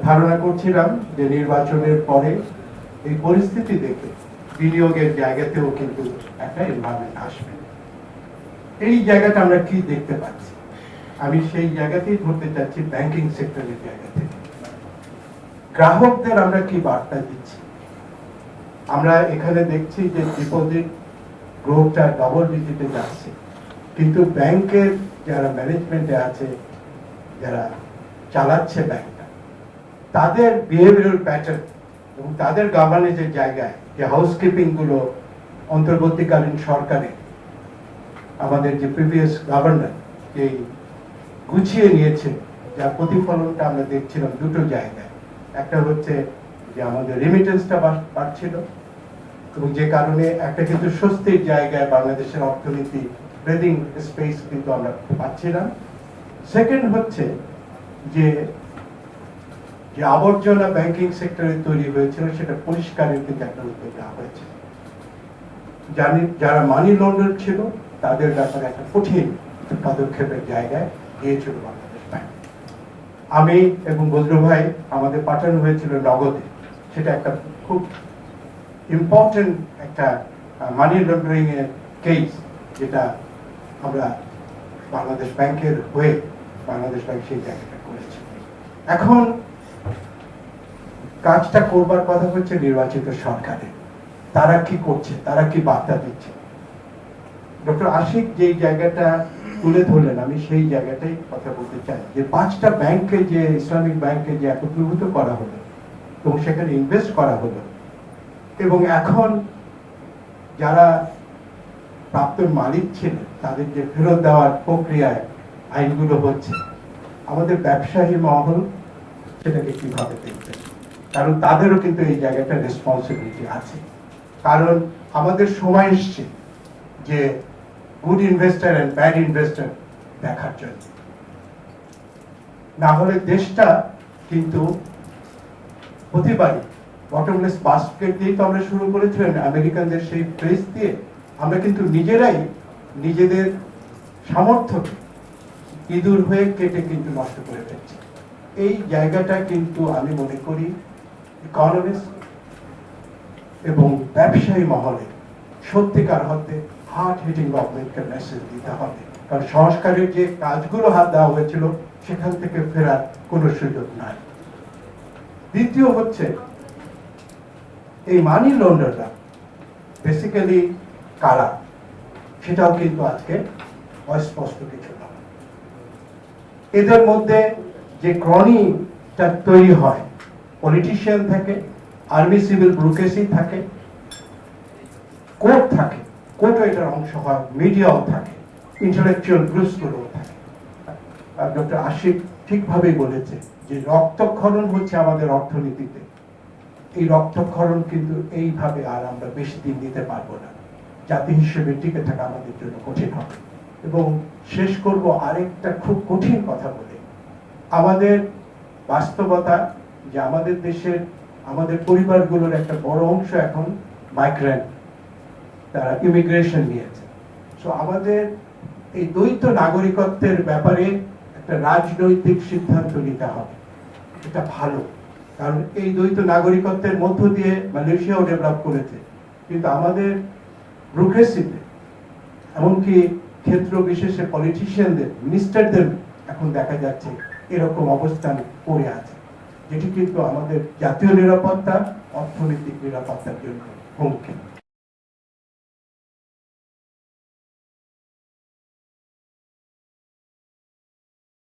ধারণা করছিলাম যে নির্বাচনের পরে এই পরিস্থিতি দেখে বিনিয়োগের জায়গাতেও কিন্তু একটা এনভায়রনমেন্ট আসবে। এই জায়গাটা আমরা কি দেখতে পাচ্ছি, আমি সেই জায়গাতেই ধরতে চাচ্ছি ব্যাংকিং সেক্টরের জায়গা থেকে। গ্রাহকদের আমরা কি বার্তা দিচ্ছি? আমরা এখানে দেখছি যে ডিপোজিট গ্রোথটা ডবল ডিজিটে যাচ্ছে, কিন্তু ব্যাংকের যারা ম্যানেজমেন্টে আছে, যারা চালাচ্ছে ব্যাংকটা, তাদের বিহেভিয়ারাল প্যাটার্ন এবং তাদের গভর্নেন্সের জায়গায় যে হাউসকিপিং গুলো অন্তর্বর্তীকালীন সরকারে আমাদের যে প্রিভিয়াস গভর্নর যে গুছিয়ে নিয়েছে, যার প্রতিফলনটা আমরা দেখছিলাম দুটো জায়গায়। একটা হচ্ছে যে আমাদের রেমিটেন্সটা বাড়ছিল এবং যে কারণে একটা কিন্তু স্বস্তির জায়গায় বাংলাদেশের অর্থনীতি ব্রিদিং স্পেস কিন্তু আমরা পাচ্ছিলাম। সেকেন্ড হচ্ছে যে যে আবর্জনা ব্যাংকিং সেক্টরে তৈরি হয়েছিল সেটা পরিষ্কারের দিকে একটা উদ্যোগ নেওয়া হয়েছে। যারা মানি লন্ডার ছিল তাদের ব্যাপারে একটা কঠিন পদক্ষেপের জায়গায় গিয়েছিল বাংলাদেশ ব্যাংক। আমি এবং বজরু ভাই আমাদের পাঠানো হয়েছিল নগদে, সেটা একটা খুব ইম্পর্টেন্ট একটা মানি লন্ডারিং এর কেস, যেটা আমরা বাংলাদেশ ব্যাংকের হয়ে বাংলাদেশ ব্যাংক সেই জায়গাটা করেছে। এখন কাজটা করবার কথা হচ্ছে নির্বাচিত সরকারের, তারা কি করছে, তারা কি বার্তা দিচ্ছে। ডক্টর আশিক যেই জায়গাটা তুলে ধরলেন, আমি সেই জায়গাটাই কথা বলতে চাই যে 5টা ব্যাংকে যে ইসলামিক ব্যাংকে যে একত্রীভূত করা হলো এবং সেখানে ইনভেস্ট করা হলো, এবং এখন যারা প্রাপ্ত মালিক ছিলেন তাদের যে ফেরত দেওয়ার প্রক্রিয়ায় আইনগুলো হচ্ছে, আমাদের ব্যবসায়ী মহল সেটাকে কিভাবে দেখবেন? কারণ তাদেরও কিন্তু এই জায়গাটা রেসপন্সিবিলিটি আছে। কারণ আমাদের সময় এসছে যে good investor and bad investor দেখার জন্য, না হলে দেশটা কিন্তু প্রতিবারই বটমলেস বাস্কেট দিয়ে তো আমরা শুরু করেছিলাম আমেরিকানদের সেই প্রেস দিয়ে, আমরা কিন্তু নিজেরাই নিজেদের সামর্থ্যকে ইঁদুর হয়ে কেটে কিন্তু নষ্ট করে ফেলছি। এই জায়গাটা কিন্তু আমি মনে করি ইকোনমিস্ট এবং ব্যবসায়ী মহলে সত্যিকার অর্থে হার্ট হিটিং গভর্নমেন্টকে মেসেজ দিতে হবে। কারণ সংস্কারের যে কাজগুলো হাত দেওয়া হয়েছিল সেখান থেকে ফেরার কোনো সুযোগ নাই। দ্বিতীয় হচ্ছে এই মানি লন্ডাররা বেসিক্যালি কারা, সেটাও কিন্তু আজকে অস্পষ্ট কিছু না। এদের মধ্যে যে ক্রনিটা তৈরি হয়, পলিটিশিয়ান থাকে, আর্মি সিভিল ব্যুরোক্রেসি থাকে, কোর্ট থাকে, কোর্টও এটার অংশ হয়, মিডিয়াও থাকে, ইন্টেলেকচুয়াল গ্রুপস গুলোও থাকে। ডক্টর আশিক ঠিকভাবেই বলেছে যে রক্তক্ষরণ হচ্ছে আমাদের অর্থনীতিতে। এই রক্তক্ষরণ কিন্তু এইভাবে আর আমরা বেশি দিন দিতে পারবো না। জাতি হিসেবে টিকে থাকা আমাদের জন্য কঠিন হবে। এবং শেষ করব আরেকটা খুব কঠিন কথা বলে, আমাদের বাস্তবতা যে আমাদের দেশের আমাদের পরিবারগুলোর একটা বড় অংশ এখন মাইগ্রেন্ট, তারা ইমিগ্রেশন নিয়েছে। সো আমাদের এই দ্বৈত নাগরিকত্বের ব্যাপারে একটা রাজনৈতিক সিদ্ধান্ত নিতে হবে। এটা ভালো, কারণ এই দ্বৈত নাগরিকত্বের মধ্য দিয়ে মালয়েশিয়াও ডেভেলপ করেছে, কিন্তু আমাদের ব্যুরোক্রেসিতে এমনকি ক্ষেত্র বিশেষে পলিটিশিয়ানদের, মিনিস্টারদের এখন দেখা যাচ্ছে এরকম অবস্থান পড়ে আছে, যেটি কিন্তু আমাদের জাতীয় নিরাপত্তা, অর্থনৈতিক নিরাপত্তার জন্য হুমকি।